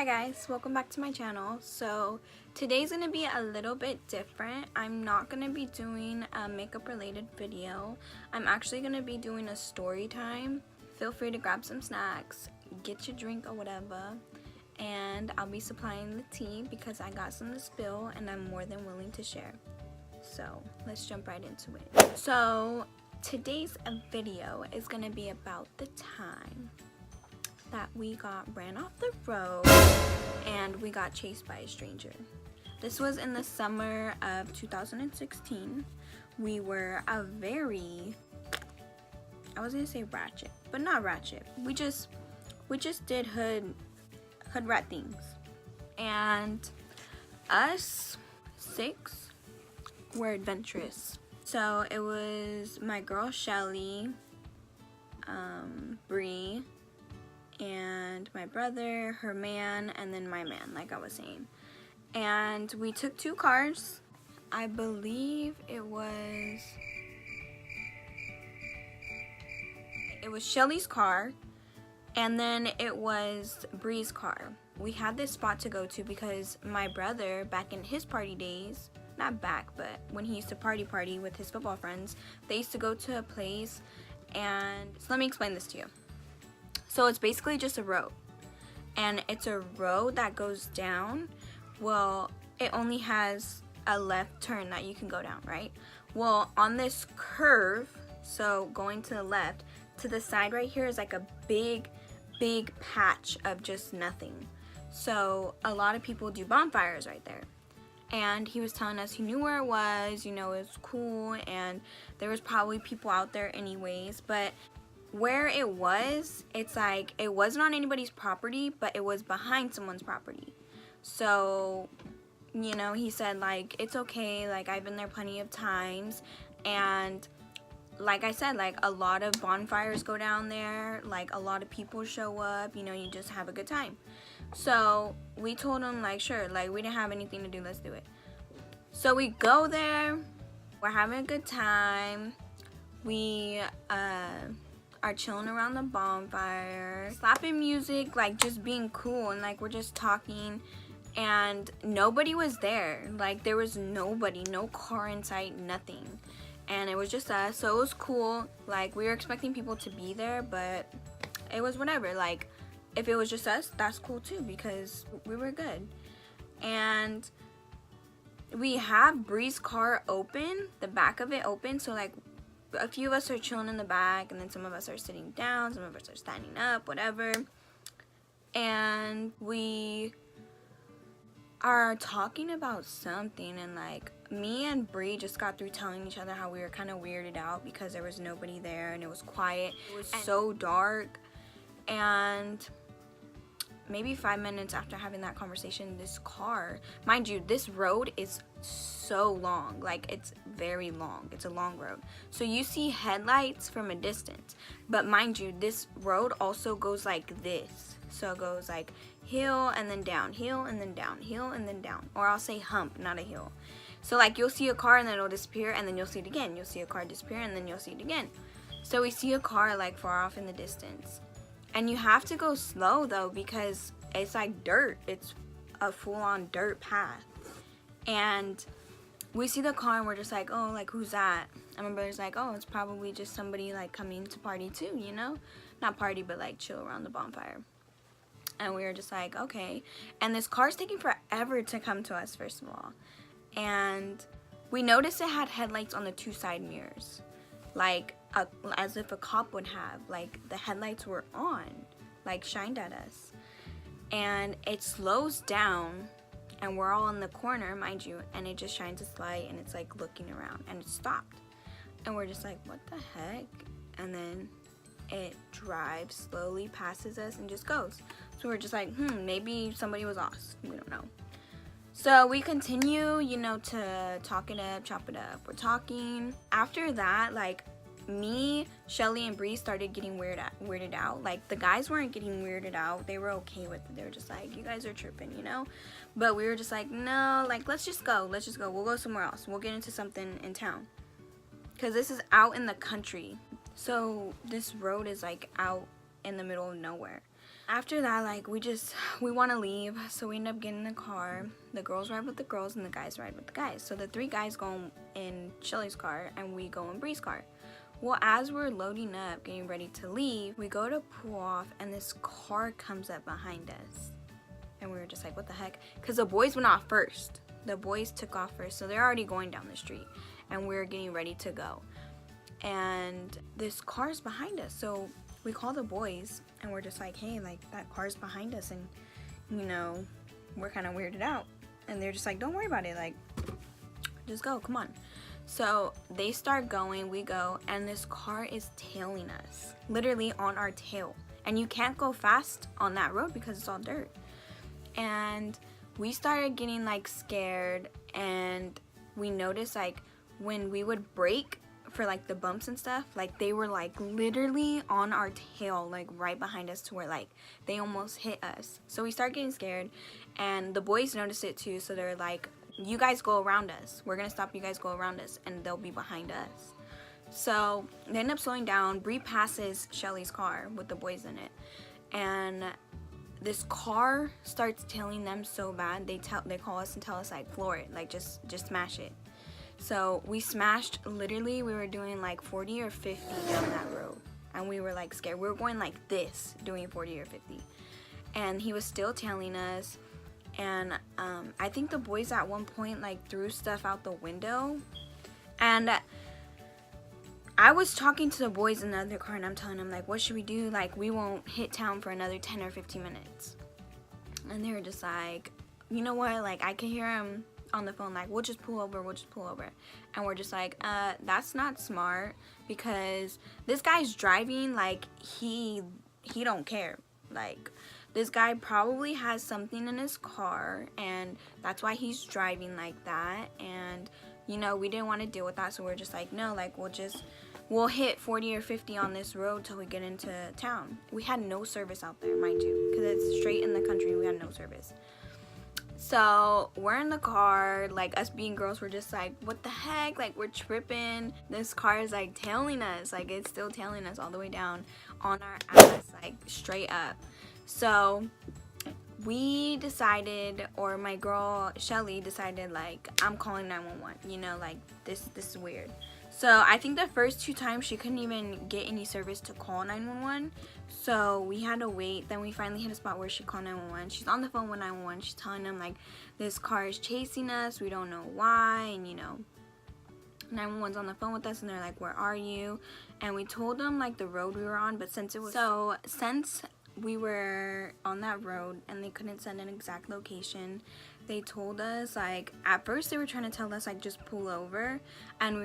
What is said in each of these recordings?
Hi guys, welcome back to my channel. So today's gonna be a little bit different. I'm not gonna be doing a makeup related video. I'm actually gonna be doing a story time. Feel free to grab some snacks, get your drink or whatever, and I'll be supplying the tea because I got some to spill and I'm more than willing to share. So let's jump right into it. So today's video is gonna be about the time that we got ran off the road and we got chased by a stranger. This was in the summer of 2016. We were a very, I was gonna say ratchet, but not ratchet. We just did hood rat things. And us 6 were adventurous. So it was my girl Shelly, Bree, and my brother, her man, and then my man, like I was saying. And we took 2 cars. I believe it was Shelly's car, and then it was Bree's car. We had this spot to go to because my brother, back in his party days, not back, but when he used to party with his football friends, they used to go to a place. And so let me explain this to you. So it's basically just a road, and it's a road that goes down. Well, it only has a left turn that you can go down, right? Well, on this curve, so going to the left, to the side right here is like a big patch of just nothing. So a lot of people do bonfires right there. And he was telling us he knew where it was, you know, it was cool, and there was probably people out there anyways, but where it was, it's like it wasn't on anybody's property, but it was behind someone's property. So, you know, he said like, it's okay, like I've been there plenty of times. And like I said, like a lot of bonfires go down there, like a lot of people show up, you know, you just have a good time. So we told him like, sure, like we didn't have anything to do, let's do it. So we go there, we're having a good time. We are chilling around the bonfire, slapping music, like just being cool, and like we're just talking, and nobody was there. Like there was nobody, no car in sight, nothing. And it was just us, so it was cool. Like we were expecting people to be there, but it was whatever. Like if it was just us, that's cool too, because we were good. And we have Bree's car open, the back of it open, so like a few of us are chilling in the back, and then some of us are sitting down, some of us are standing up, whatever. And we are talking about something, and like me and Bree just got through telling each other how we were kind of weirded out because there was nobody there and it was quiet. It was so dark. And maybe 5 minutes after having that conversation, this car, mind you, this road is so long, like it's very long, it's a long road, so you see headlights from a distance, but mind you, this road also goes like this, so it goes like hill and then down, hill and then down, hill and then down, or I'll say hump, not a hill. So like you'll see a car and then it'll disappear, and then you'll see it again, you'll see a car disappear, and then you'll see it again. So we see a car like far off in the distance, and you have to go slow though because it's like dirt, it's a full-on dirt path. And we see the car and we're just like, oh, like who's that? And my brother's like, oh, it's probably just somebody like coming to party too, you know, not party but like chill around the bonfire. And we were just like, okay. And this car's taking forever to come to us, first of all. And we noticed it had headlights on the 2 side mirrors, like as if a cop would have, like the headlights were on, like shined at us. And it slows down, and we're all in the corner, mind you, and it just shines its light, and it's like looking around, and it stopped. And we're just like, what the heck? And then it drives slowly, passes us, and just goes. So we're just like, maybe somebody was lost, we don't know. So we continue, you know, to talk it up, chop it up. We're talking. After that, like me, Shelly, and Bree started getting weirded out. Like the guys weren't getting weirded out, they were okay with it. They were just like, you guys are tripping, you know. But we were just like, no, like let's just go, we'll go somewhere else, we'll get into something in town, because this is out in the country. So this road is like out in the middle of nowhere. after that, like, we want to leave, so we end up getting in the car. The girls ride with the girls and the guys ride with the guys. So the 3 guys go in Shelly's car and we go in Bree's car. Well, as we're loading up, getting ready to leave, we go to pull off and this car comes up behind us. And we were just like, what the heck? Because the boys went off first. The boys took off first, so they're already going down the street. And we're getting ready to go. And this car's behind us, so we call the boys and we're just like, hey, like, that car's behind us, and you know, we're kind of weirded out. And they're just like, don't worry about it, like, just go, come on. So they start going, we go, and this car is tailing us, literally on our tail. And you can't go fast on that road because it's all dirt. And we started getting like scared, and we noticed like when we would brake for like the bumps and stuff, like they were like literally on our tail, like right behind us, to where like they almost hit us. So we start getting scared, and the boys noticed it too, so they're like, you guys go around us, we're gonna stop, you guys go around us, and they'll be behind us. So they end up slowing down. Bree passes Shelly's car with the boys in it, and this car starts tailing them so bad, they call us and tell us like, floor it, like just smash it. So we smashed, literally we were doing like 40 or 50 down that road, and we were like scared. We were going like this, doing 40 or 50, and he was still tailing us. And I think the boys at one point like threw stuff out the window, and I was talking to the boys in the other car, and I'm telling them like, what should we do? Like, we won't hit town for another 10 or 15 minutes. And they were just like, you know what, like, I can hear them on the phone like, we'll just pull over. And we're just like, that's not smart, because this guy's driving like he don't care. Like, this guy probably has something in his car, and that's why he's driving like that. And you know, we didn't want to deal with that, so we're just like, no, like, we'll hit 40 or 50 on this road till we get into town. We had no service out there, mind you, because it's straight in the country. We had no service. So we're in the car, like, us being girls, we're just like, what the heck, like, we're tripping. This car is like tailing us, like, it's still tailing us all the way down on our ass, like, straight up. So we decided, or my girl Shelly decided, like, I'm calling 911, you know, like, this is weird. So I think the first 2 times she couldn't even get any service to call 911, so we had to wait. Then we finally hit a spot where she called 911. She's on the phone with 911. She's telling them like, this car is chasing us, we don't know why, and you know, 911's on the phone with us, and they're like, where are you? And we told them like the road we were on, but since we were on that road and they couldn't send an exact location, they told us, like, at first they were trying to tell us like, just pull over, and we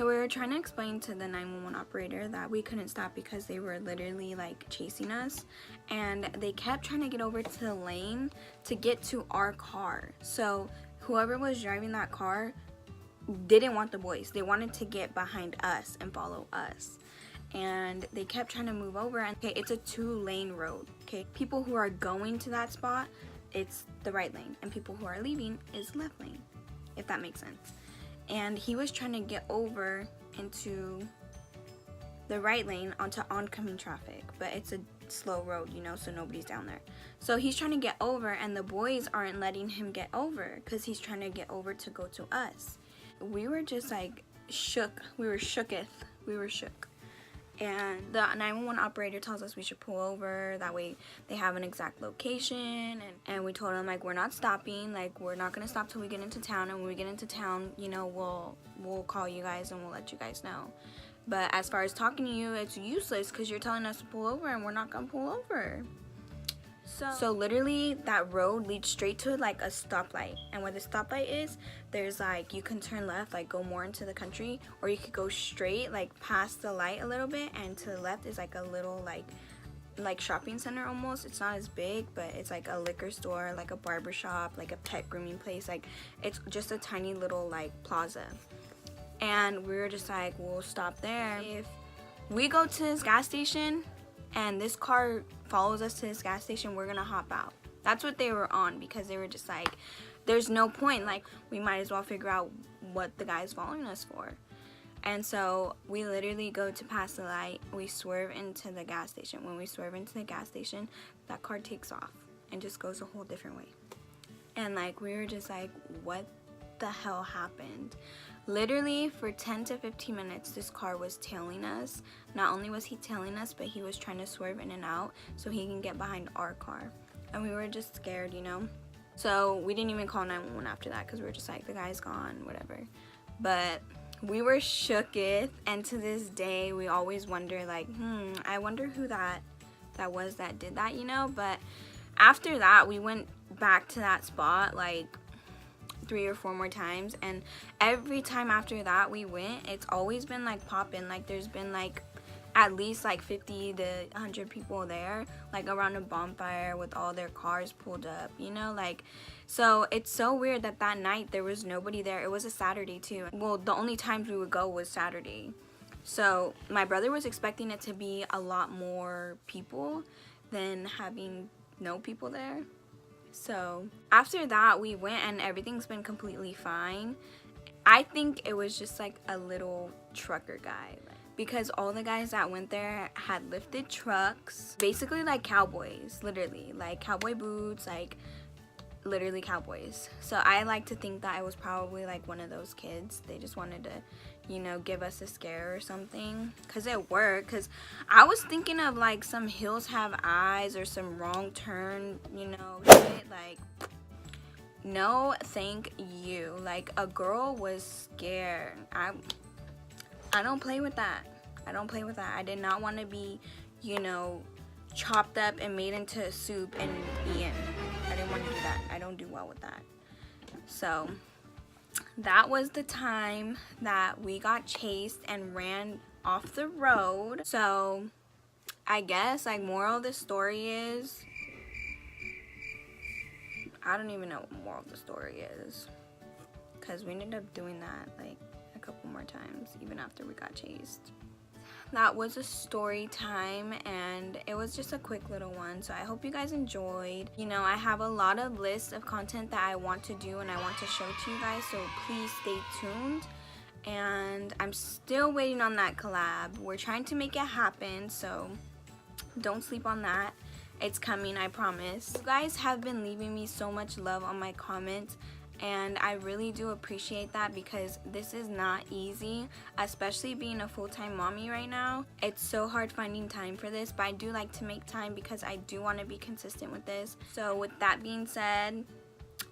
were trying to explain to the 911 operator that we couldn't stop because they were literally like chasing us, and they kept trying to get over to the lane to get to our car. So whoever was driving that car didn't want the boys, they wanted to get behind us and follow us. And they kept trying to move over, and okay, it's a 2-lane road, okay? People who are going to that spot, it's the right lane, and people who are leaving is left lane, if that makes sense. And he was trying to get over into the right lane onto oncoming traffic, but it's a slow road, you know, so nobody's down there. So he's trying to get over, and the boys aren't letting him get over because he's trying to get over to go to us. We were just like shook. We were shook. And the 911 operator tells us we should pull over, that way they have an exact location. And we told them, like, we're not stopping, like, we're not gonna stop till we get into town, and when we get into town, you know, we'll call you guys and we'll let you guys know. But as far as talking to you, it's useless because you're telling us to pull over and we're not gonna pull over. So literally that road leads straight to like a stoplight, and where the stoplight is, there's like, you can turn left, like go more into the country, or you could go straight like past the light a little bit, and to the left is like a little like shopping center almost. It's not as big, but it's like a liquor store, like a barber shop, like a pet grooming place, like it's just a tiny little like plaza. And we were just like, we'll stop there. If we go to this gas station and this car follows us to this gas station, we're gonna hop out. That's what they were on, because they were just like, there's no point, like, we might as well figure out what the guy's following us for. And so we literally go to pass the light, we swerve into the gas station. When we swerve into the gas station, that car takes off and just goes a whole different way. And like, we were just like, what the hell happened? Literally for 10 to 15 minutes, this car was tailing us. Not only was he tailing us, but he was trying to swerve in and out so he can get behind our car. And we were just scared, you know? So we didn't even call 911 after that because we were just like, the guy's gone, whatever. But we were shooketh, and to this day, we always wonder, like, I wonder who that was that did that, you know? But after that, we went back to that spot, like, 3 or 4 more times, and every time after that we went, it's always been like popping. Like, there's been like at least like 50 to 100 people there, like around a bonfire with all their cars pulled up, you know? Like, so it's so weird that that night there was nobody there. It was a Saturday too. Well, the only times we would go was Saturday. So my brother was expecting it to be a lot more people than having no people there. So after that, we went and everything's been completely fine. I think it was just like a little trucker guy, because all the guys that went there had lifted trucks, basically like cowboys, literally, like cowboy boots, like literally cowboys. So I like to think that I was probably like one of those kids. They just wanted to, you know, give us a scare or something, because it worked. Because I was thinking of like some Hills Have Eyes or some Wrong Turn, you know, shit. Like, no thank you. Like, a girl was scared. I don't play with that. I don't play with that. I did not want to be, you know, chopped up and made into soup and eaten. I didn't want to do that. I don't do well with that. So that was the time that we got chased and ran off the road. So I guess, like, moral of the story is, I don't even know what moral of the story is, because we ended up doing that like a couple more times even after we got chased. That was a story time, and it was just a quick little one. So I hope you guys enjoyed. You know, I have a lot of lists of content that I want to do and I want to show to you guys, so please stay tuned. And I'm still waiting on that collab. We're trying to make it happen, so don't sleep on that. It's coming, I promise. You guys have been leaving me so much love on my comments, and I really do appreciate that, because this is not easy, especially being a full-time mommy right now. It's so hard finding time for this, but I do like to make time because I do want to be consistent with this. So with that being said,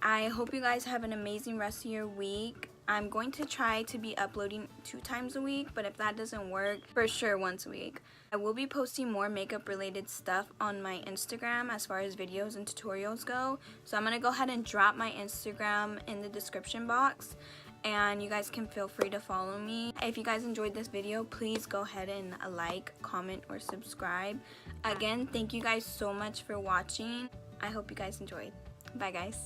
I hope you guys have an amazing rest of your week. I'm going to try to be uploading 2 times a week, but if that doesn't work, for sure once a week. I will be posting more makeup related stuff on my Instagram as far as videos and tutorials go. So I'm going to go ahead and drop my Instagram in the description box, and you guys can feel free to follow me. If you guys enjoyed this video, please go ahead and like, comment, or subscribe. Again, thank you guys so much for watching. I hope you guys enjoyed. Bye guys.